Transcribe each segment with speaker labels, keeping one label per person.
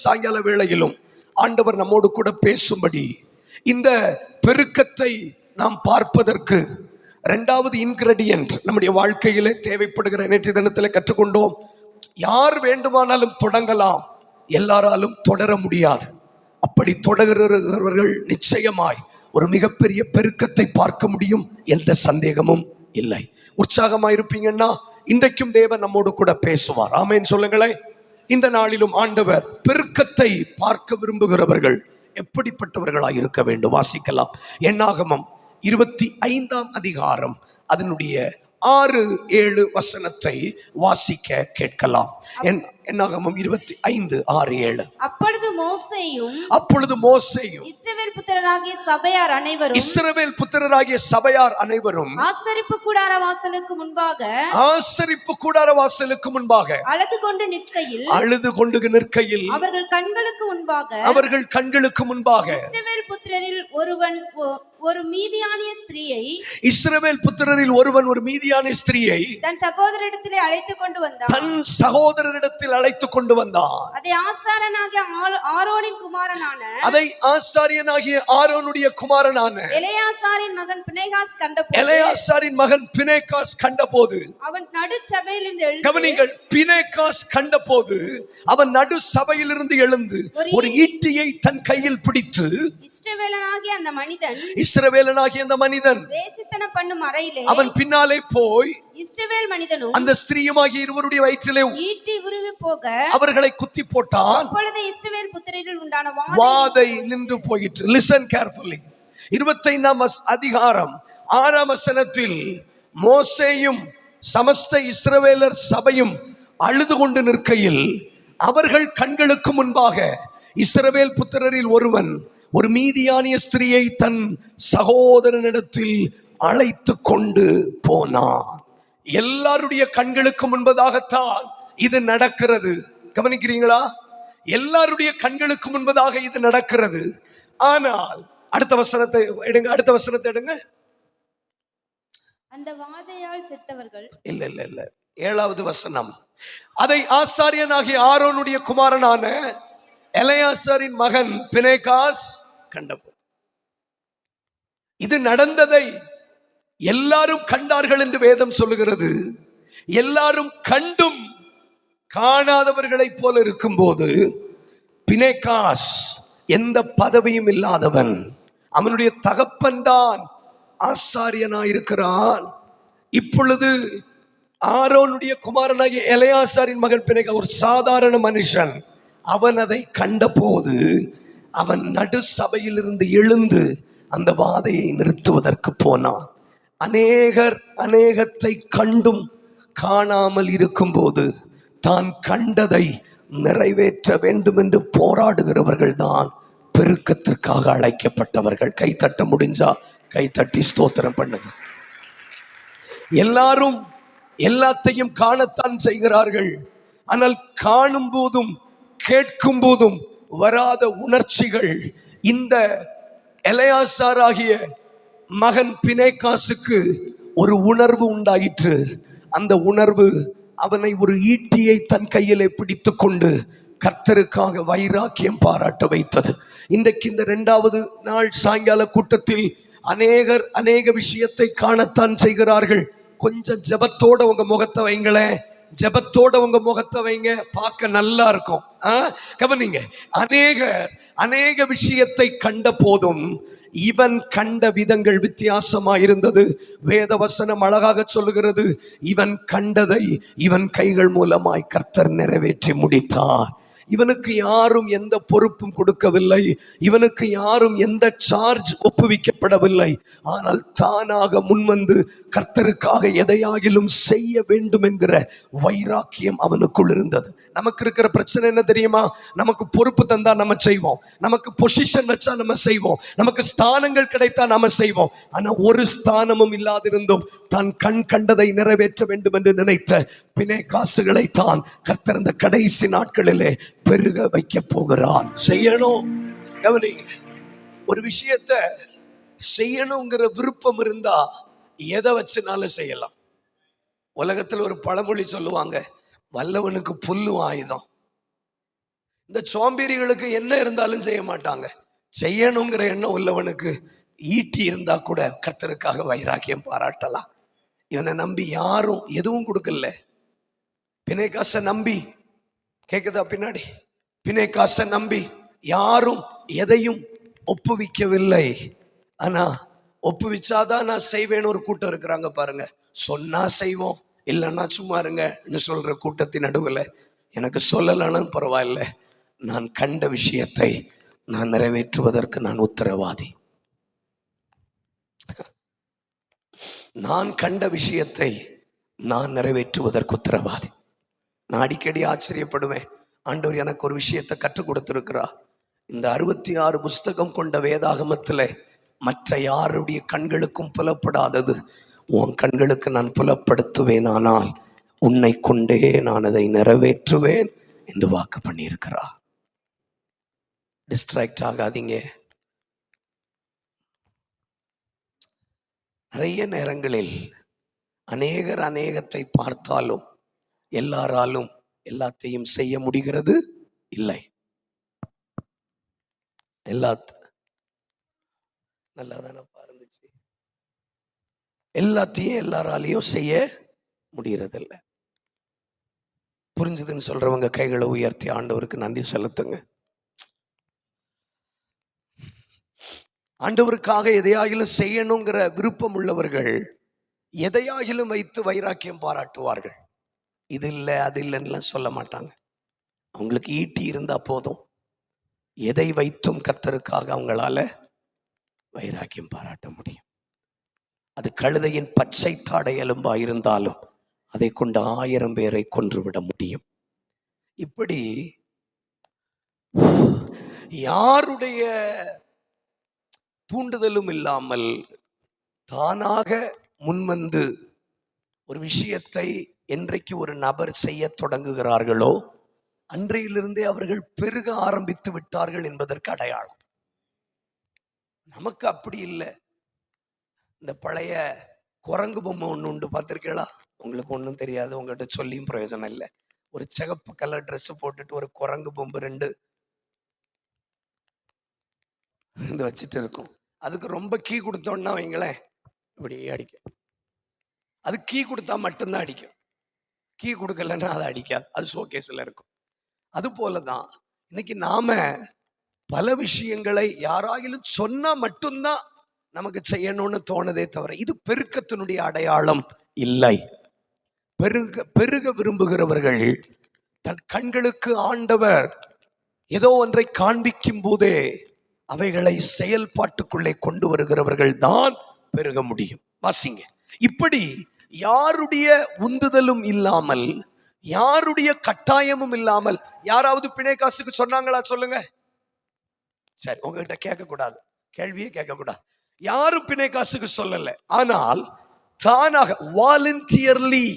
Speaker 1: சாயங்கால வேளையிலும் ஆண்டவர் நம்மோடு கூட பேசும்படி இந்த பெருக்கத்தை நாம் பார்ப்பதற்கு இரண்டாவது இன்கிரெடியன்ட் நம்முடைய வாழ்க்கையிலே தேவைப்படுகிற நேற்று தினத்தில் கற்றுக்கொண்டோம். யார் வேண்டுமானாலும் தொடங்கலாம், எல்லாராலும் தொடர முடியாது. அப்படி தொடர்கிறவர்கள் நிச்சயமாய் ஒரு மிகப்பெரிய பெருக்கத்தை பார்க்க முடியும், எந்த சந்தேகமும் இல்லை. உற்சாகமா இருப்பீங்கன்னா இன்றைக்கும் தேவன் நம்மோடு கூட பேசுவார். ஆமென் சொல்லுங்களேன். இந்த நாளிலும் ஆண்டவர் பெருக்கத்தை பார்க்க விரும்புகிறவர்கள் எப்படிப்பட்டவர்களாய் இருக்க வேண்டும் வாசிக்கலாம். என்னாகமம் 25ஆம் அதிகாரம் அதனுடைய 6-7 வசனத்தை வாசிக்க கேட்கலாம். என்னாகமம் 25:6-7.
Speaker 2: அப்பொழுது மோசேயும் இஸ்ரவேல் புத்திரராகிய சபையார் அனைவரும் ஆசரிப்பு கூடார வாசலுக்கு முன்பாக அழுது கொண்டு நிற்கையில் அவர்கள் கண்களுக்கு முன்பாக இஸ்ரவேல் புத்திரரில் ஒருவன் ஒரு மீதியான ஸ்திரீயை தன் சகோதரரிடத்தில் அழைத்துக் கொண்டு வந்தான். அதை ஆசாரியனாகிய ஆரோனுடைய குமாரனான எலெயாசாரின் மகன் பினெகாஸ் கண்டபோது அவன் நடு சபையிலிருந்து எழுந்து ஒரு ஈட்டியை தன் கையில் பிடித்து இஸ்ரவேலனாகிய அந்த மனிதன் வேசித்தனம் பண்ணும் அறையிலே அவன் பின்னாலே போய் இஸ்ரவேல் மனிதனும் அந்த ஸ்திரீயுமாகிய இருவருடைய வயிற்றிலே ஈட்டி உருவி போக அவர்களை குத்தி போட்டான். அப்பொழுது இஸ்ரவேல் புத்திரரில் உண்டான வாதை நின்று போயிற்று. Listen carefully. 25ஆம் அதிகாரம் 6ஆம் வசனத்தில் மோசேயும் சமஸ்த இஸ்ரவேலர் சபையும் அழுது கொண்டு நிற்கையில் அவர்கள் கண்களுக்கு முன்பாக இஸ்ரவேல் புத்திரரில் ஒருவன் ஒரு மீதியானிய ஸ்திரீயை தன் சகோதரனிடத்தில் அழைத்து கொண்டு போனான். எல்லாருடைய கண்களுக்கு முன்பதாகத்தான் இது நடக்கிறது. கவனிக்கிறீங்களா? எல்லாருடைய கண்களுக்கு முன்பதாக இது நடக்கிறது. ஆனால் அடுத்த வசனத்தை எடுங்க. அந்த வாதையால் செத்தவர்கள் இல்ல 7வது வசனம். அதை ஆசாரியனாகிய ஆரோனுடைய குமாரனான எலெயாசாரின் மகன் பினெகாஸ் கண்டபோது. இது நடந்ததை எல்லாரும் கண்டார்கள் என்று வேதம் சொல்லுகிறது. எல்லாரும் கண்டும் காணாதவர்களைப் போல இருக்கும்போது பினெகாஸ் எந்த பதவியும் இல்லாதவன், அவனுடைய தகப்பன் தான் ஆசாரியனாயிருக்கிறான். இப்பொழுது ஆரோனுடைய குமாரனாகிய எலெயாசாரின் மகன் பினெகாஸ் ஒரு சாதாரண மனுஷன். அவன் அதை கண்டபோது அவன் நடு சபையிலிருந்து எழுந்து அந்த வாதையை நிறுத்துவதற்கு போனான். அநேகத்தை கண்டும் காணாமல் இருக்கும்போது தான் கண்டதை நிறைவேற்ற வேண்டும் என்று போராடுகிறவர்கள் தான் பெருக்கத்திற்காக அழைக்கப்பட்டவர்கள். கைத்தட்ட முடிஞ்சா கைத்தட்டி ஸ்தோத்திரம் பண்ணுங்க. எல்லாரும் எல்லாத்தையும் காணத்தான் செய்கிறார்கள். ஆனால் காணும் போதும் கேட்கும் போதும் வராத உணர்ச்சிகள் இந்த எலெயாசாராகிய மகன் பினெகாசுக்கு ஒரு உணர்வு உண்டாயிற்று. அந்த உணர்வு அவனை ஒரு ஈட்டியை தன் கையிலே பிடித்து கொண்டு கர்த்தருக்காக வைராக்கியம் பாராட்ட வைத்தது. இன்றைக்கு இந்த 2வது நாள் சாயங்கால கூட்டத்தில் அநேக விஷயத்தை காணத்தான் செய்கிறார்கள். கொஞ்சம் ஜெபத்தோட உங்க முகத்தை வைங்களேன். ஜெபத்தோட உங்க முகத்தை வைங்க, பார்க்க நல்லா இருக்கும். கவனிங்க. அநேக விஷயத்தை கண்ட போதும் இவன் கண்ட விதங்கள் வித்தியாசமா இருந்தது. வேதவசனம் அழகாக சொல்லுகிறது, இவன் கண்டதை இவன் கைகள் மூலமாய் கர்த்தர் நிறைவேற்றி முடித்தார். இவனுக்கு யாரும் எந்த பொறுப்பும் கொடுக்கவில்லை, இவனுக்கு யாரும் எந்த சார்ஜ் ஒப்புவிக்கப்படவில்லை. ஆனால் தானாக முன்வந்து கர்த்தருக்காக எதையாகிலும் செய்ய வேண்டும் என்கிற வைராக்கியம் அவனுக்குள் இருந்தது. நமக்கு இருக்கிற பிரச்சனை என்ன தெரியுமா? நமக்கு பொறுப்பு தந்தா நம்ம செய்வோம், நமக்கு பொசிஷன் வச்சா நம்ம செய்வோம், நமக்கு ஸ்தானங்கள் கிடைத்தா நம்ம செய்வோம். ஆனா ஒரு ஸ்தானமும் இல்லாதிருந்தும் தான் கண்டதை நிறைவேற்ற வேண்டும் என்று நினைத்த பினெகாசுகளை தான் கர்த்தர் இந்த கடைசி நாட்களிலே பெருக வைக்க போகிறான். செய்யணும். கவனி, ஒரு விஷயத்தை செய்யணுங்கிற விருப்பம் இருந்தா எதை வச்சுனாலும் செய்யலாம். உலகத்தில் ஒரு பழமொழி சொல்லுவாங்க, வல்லவனுக்கு புல்லு ஆயுதம். இந்த சோம்பேறிகளுக்கு என்ன இருந்தாலும் செய்ய மாட்டாங்க. செய்யணுங்கிற எண்ணம் உள்ளவனுக்கு ஈட்டி இருந்தா கூட கர்த்தருக்காக வைராக்கியம் பாராட்டலாம். இவனை நம்பி யாரும் எதுவும் கொடுக்கல. பிணைக்காசை நம்பி, கேக்குதா பின்னாடி, பிணைக்காசை நம்பி யாரும் எதையும் ஒப்புவிக்கவில்லை. ஆனா ஒப்புவிச்சாதான் நான் செய்வேன்னு ஒரு கூட்டம் இருக்கிறாங்க பாருங்க. சொன்னா செய்வோம், இல்லைன்னா சும்மா இருங்கன்னு சொல்ற கூட்டத்தின் நடுவில் எனக்கு சொல்லலைன்னு பரவாயில்ல, நான் கண்ட விஷயத்தை நான் நிறைவேற்றுவதற்கு நான் உத்தரவாதி. நான் கண்ட விஷயத்தை நான் நிறைவேற்றுவதற்கு உத்தரவாதி. நான் அடிக்கடி ஆச்சரியப்படுவேன். ஆண்டவர் எனக்கு ஒரு விஷயத்தை கற்றுக் கொடுத்திருக்கிறா. இந்த 66 புஸ்தகம் கொண்ட வேதாகமத்தில் மற்ற யாருடைய கண்களுக்கும் புலப்படாதது உன் கண்களுக்கு நான் புலப்படுத்துவேன், ஆனால் உன்னை கொண்டே நான் அதை நிறைவேற்றுவேன் என்று வாக்கு பண்ணியிருக்கிறா. டிஸ்ட்ராக்ட் ஆகாதீங்க. நிறைய நேரங்களில் அநேகர் அநேகத்தை பார்த்தாலும் எல்லாராலும் எல்லாத்தையும் செய்ய முடிகிறது இல்லை. நல்லாதானே இருந்துச்சு. எல்லாத்தையும் எல்லாராலையும் செய்ய முடிகிறது இல்லை. புரிஞ்சுதுன்னு சொல்றவங்க கைகளை உயர்த்தி ஆண்டவருக்கு நன்றி செலுத்துங்க. ஆண்டவருக்காக எதையாகிலும் செய்யணுங்கிற விருப்பம் உள்ளவர்கள் எதையாகிலும் வைத்து வைராக்கியம் பாராட்டுவார்கள். இது இல்லை அது இல்லைன்னு சொல்ல மாட்டாங்க. அவங்களுக்கு ஈட்டி இருந்தா போதும். எதை வைத்தும் கர்த்தருக்காக அவங்களால வைராக்கியம் பாராட்ட முடியும். அது கழுதையின் பச்சை தாடை எலும்பா இருந்தாலும் அதை கொண்டு 1000 பேரை கொன்றுவிட முடியும். இப்படி யாருடைய தூண்டுதலும் இல்லாமல் தானாக முன்வந்து ஒரு விஷயத்தை என்றைக்கு ஒரு நபர் செய்ய தொடங்குகிறார்களோ அன்றையிலிருந்தே அவர்கள் பெருக ஆரம்பித்து விட்டார்கள் என்பதற்கு அடையாளம். நமக்கு அப்படி இல்லை. இந்த பழைய குரங்கு பொம்மை ஒன்று உண்டு, பார்த்திருக்கீங்களா? உங்களுக்கு ஒன்றும் தெரியாது, உங்கள்கிட்ட சொல்லியும் பிரயோஜனம் இல்லை. ஒரு சிகப்பு கலர் ட்ரெஸ் போட்டுட்டு ஒரு குரங்கு பொம்மை 2 இந்த வச்சுட்டு இருக்கும். அதுக்கு ரொம்ப கீ கொடுத்தோன்னா வைங்களேன், இப்படி அடிக்கும். அது கீ கொடுத்தா மட்டும்தான் அடிக்கும், கீ கொடுக்கலன்னா அதை அடிக்காது. அது ஷோகேஸில் இருக்கும். அது போலதான் இன்னைக்கு நாம பல விஷயங்களை யாராகிலும் சொன்னா மட்டும்தான் நமக்கு செய்யணும்னு தோணுதே தவிர இது பெருக்கத்தினுடைய அடையாளம் இல்லை. பெருக விரும்புகிறவர்கள் தன் கண்களுக்கு ஆண்டவர் ஏதோ ஒன்றை காண்பிக்கும் போதே அவைகளை செயல்பாட்டுக்குள்ளே கொண்டு வருகிறவர்கள் தான் பெருக முடியும். வாசிங்க. இப்படி யாருடைய உந்துதலும் இல்லாமல், யாருடைய கட்டாயமும் இல்லாமல், யாராவது பிணைக்காசுக்கு சொன்னாங்களா? சொல்லுங்க. சரி, உங்ககிட்ட கேட்கக்கூடாது, கேள்வியே கேட்கக்கூடாது. யாரும் பிணைக்காசுக்கு சொல்லல. ஆனால் தானாக வாலண்டியர்லி,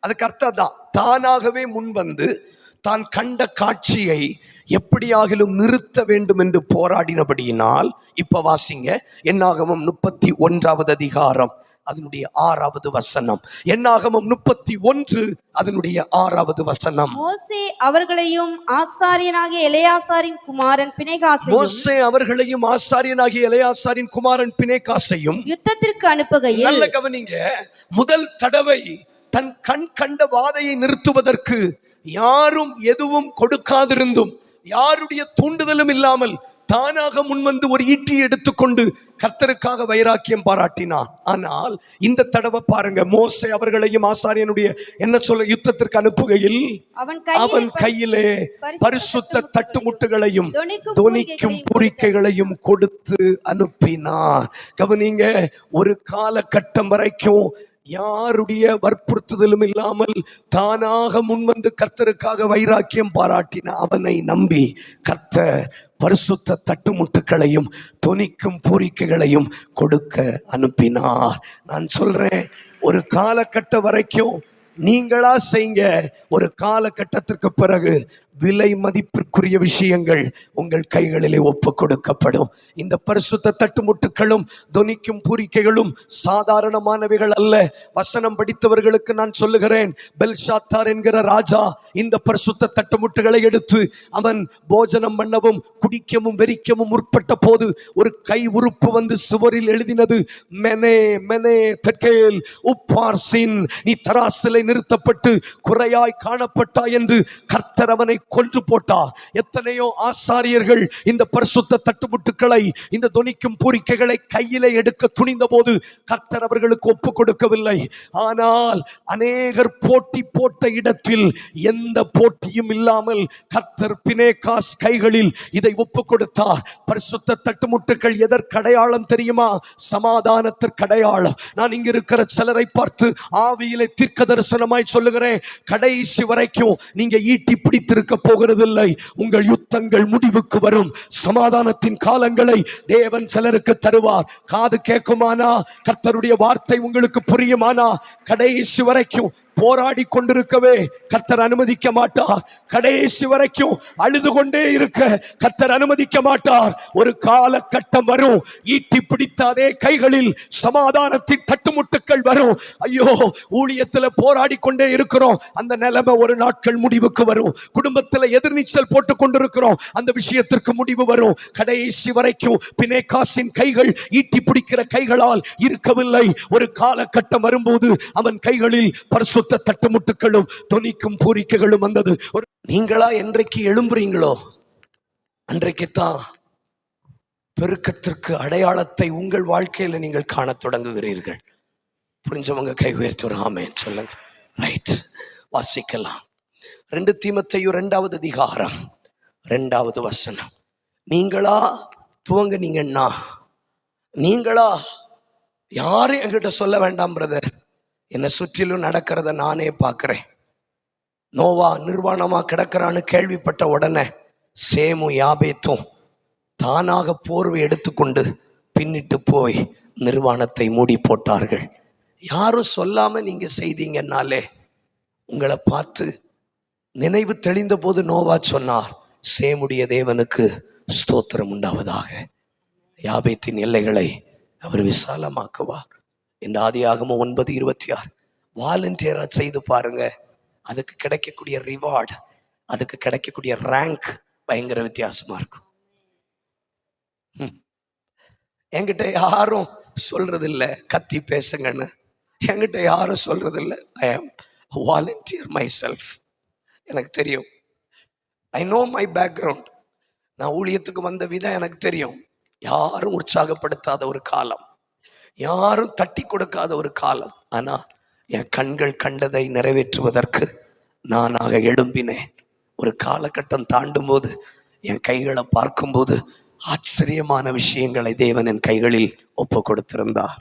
Speaker 2: அதுக்கு அர்த்தம் தான் தானாகவே முன்வந்து தான் கண்ட காட்சியை எப்படியாகிலும் நிறுத்த வேண்டும் என்று போராடினபடியினால், இப்ப வாசிங்க என்னாகமம் 31வது அதிகாரம் அதனுடைய 6வது வசனம். என்னாகமம் 31 அதனுடைய 6வது வசனம்.
Speaker 3: மோசே அவர்களையும் ஆசாரியனாகிய எலெயாசாரின் குமாரன் பிணைகாசையும்
Speaker 2: மோசே அவர்களையும் ஆசாரியனாகிய எலெயாசாரின் குமாரன் பிணைகாசையும்
Speaker 3: யுத்தத்திற்கு அனுப்புகையில்,
Speaker 2: நல்ல கவனிங்க, முதல் தடவை தன் கண் கண்ட வாதையை நிறுத்துவதற்கு யாரும் எதுவும் கொடுக்காதிருந்தும், யாருடைய தூண்டுதலும் இல்லாமல் தானாக முன்வந்து ஒரு ஈட்டி எடுத்துக்கொண்டு கர்த்தருக்காக வைராக்கியம் பாராட்டினான். ஆனால் இந்த தடவை பாருங்க, மோசே அவர்களையும் ஆசாரியனுடைய என்ன சொல்ல யுத்தத்திற்கு அனுப்புகையில் அவன் கையிலே பரிசுத்த தட்டுமுட்டுகளையும் தொனிக்கும் பூரிக்கைகளையும் கொடுத்து அனுப்பினான். கவனிங்க, ஒரு காலகட்டம் வரைக்கும் யாருடைய வற்புறுத்துதலும் இல்லாமல் தானாக முன்வந்து கர்த்தருக்காக வைராக்கியம் பாராட்டின அவனை நம்பி கர்த்தர் பரிசுத்த தட்டுமுட்டுகளையும் தொனிக்கும் பூரிக்கைகளையும் கொடுக்க அனுப்பினார். நான் சொல்றேன், ஒரு காலகட்டம் வரைக்கும் நீங்களா செய்யுங்க. ஒரு காலகட்டத்திற்கு பிறகு
Speaker 1: விலை மதிப்பிற்குரிய விஷயங்கள் உங்கள் கைகளிலே ஒப்பு கொடுக்கப்படும். இந்த பரிசுத்த தட்டுமுட்டுகளும் தொனிக்கும் பூரிக்கைகளும் சாதாரணமானவைகள் அல்ல. வசனம் படித்தவர்களுக்கு நான் சொல்லுகிறேன், பெல்ஷாத்தார் என்கிற ராஜா இந்த பரிசுத்த தட்டுமுட்டுகளை எடுத்து அவன் போஜனம் பண்ணவும் குடிக்கவும் வெறிக்கவும் முற்பட்ட போது ஒரு கை உறுப்பு வந்து சுவரில் எழுதினது, மெனே மெனே தெக்கேல் உப்பார்சின், நீ தராசிலை நிறுத்தப்பட்டு குறையாய் காணப்பட்டாய் என்று கர்த்தர் அவனை கொன்று போட்டார். எத்தனையோ ஆசாரியர்கள் இந்த பரிசுத்த தட்டுமுட்டுக்களை, இந்த தொனிக்கும் பூரிக்கைகளை கையிலே எடுக்க துணிந்த போது கர்த்தர் அவர்களுக்கு ஒப்பு கொடுக்கவில்லை. ஆனால் அநேகர் போட்டி போட்ட இடத்தில் எந்த போட்டியும் இல்லாமல் கர்த்தர் பினேகாஸ் கைகளில் இதை ஒப்பு கொடுத்தார். பரிசுத்த தட்டுமுட்டுக்கள் எதற்கு அடையாளம் தெரியுமா? சமாதானத்திற்கு அடையாளம். நான் இங்க இருக்கிற சிலரை பார்த்து ஆவியிலே தீர்க்க தரிசனமாய் சொல்லுகிறேன், கடைசி வரைக்கும் நீங்க ஈட்டி பிடித்திருக்க போகிறதில்லை. உங்கள் யுத்தங்கள் முடிவுக்கு வரும். சமாதானத்தின் காலங்களை தேவன் சிலருக்கு தருவார். காது கேட்குமானா? கர்த்தருடைய வார்த்தை உங்களுக்கு புரியுமானா? கடைசி வரைக்கும் போராடி கொண்டிருக்கவே கர்த்தர் அனுமதிக்க மாட்டார். கடைசி வரைக்கும் அழுது கொண்டே இருக்க கர்த்தர் அனுமதிக்க மாட்டார். ஒரு காலகட்டம் வரும், ஈட்டி பிடித்த அதே கைகளில் சமாதானத்தின் தட்டுமுட்டுக்கள் வரும். ஐயோ, ஊழியத்தில் போராடி கொண்டே இருக்கிறோம், அந்த நிலைமை ஒரு நாட்கள் முடிவுக்கு வரும். குடும்பத்தில் எதிர்நீச்சல் போட்டு கொண்டிருக்கிறோம், அந்த விஷயத்திற்கு முடிவு வரும். கடைசி வரைக்கும் பினேகாசின் கைகள் ஈட்டி பிடிக்கிற கைகளால் இருக்கவில்லை. ஒரு காலகட்டம் வரும்போது அவன் கைகளில் பரிசுத்த தட்டுமுட்டுகளும் தொனிக்கும் பூரிக்கைகளும் வந்தது. நீங்களா என்றைக்கு எழும்புறீங்களோ அன்றைக்குத்தான் பெருக்கத்திற்கு அடையாளத்தை உங்கள் வாழ்க்கையில நீங்கள் காண தொடங்குகிறீர்கள். புரிஞ்சவங்க கை உயர்த்துற ஆமென் சொல்லுங்க. ரைட், வாசிக்கலாம். 2 தீமோத்தேயு 2வது அதிகாரம் 2வது வசனம். நீங்களா துவங்குனீங்கன்னா, நீங்களா, யாரும் என்கிட்ட சொல்ல வேண்டாம் பிரதர், என்னை சுற்றிலும் நடக்கிறத நானே பார்க்கிறேன். நோவா நிர்வாணமா கிடக்கிறான்னு கேள்விப்பட்ட உடனே சேமும் யாபேத்தும் தானாக போர்வை எடுத்துக்கொண்டு பின்னிட்டு போய் நிர்வாணத்தை மூடி போட்டார்கள். யாரும் சொல்லாம நீங்க செய்தீங்கன்னாலே உங்களை பார்த்து நினைவு தெளிந்த போது நோவா சொன்னார், சேமுடைய தேவனுக்கு ஸ்தோத்திரம் உண்டாவதாக, யாபேத்தின் எல்லைகளை அவர் விசாலமாக்குவார் என்று ஆதியாகமம் 9:26 வாலண்டியரா செய்து பாருங்க. அதுக்கு கிடைக்கக்கூடிய ரிவார்டு, அதுக்கு கிடைக்கக்கூடிய ரேங்க் பயங்கர வித்தியாசமா இருக்கும். என்கிட்ட யாரும் சொல்றது இல்லை கத்தி பேசுங்கன்னு, என்கிட்ட யாரும் சொல்றது இல்லை. ஐ ஆம் வாலண்டியர் மை செல்ஃப். எனக்கு தெரியும், ஐ நோ மை பேக்ரவுண்ட். நான் ஊழியத்துக்கு வந்த விதம் எனக்கு தெரியும். யாரும் உற்சாகப்படுத்தாத ஒரு காலம், யாரும் தட்டி கொடுக்காத ஒரு காலம். ஆனா என் கண்கள் கண்டதை நிறைவேற்றுவதற்கு நானாக எழும்பினேன். ஒரு காலகட்டம் தாண்டும் போது என் கைகளை பார்க்கும்போது ஆச்சரியமான விஷயங்களை தேவன் என் கைகளில் ஒப்பு கொடுத்திருந்தார்.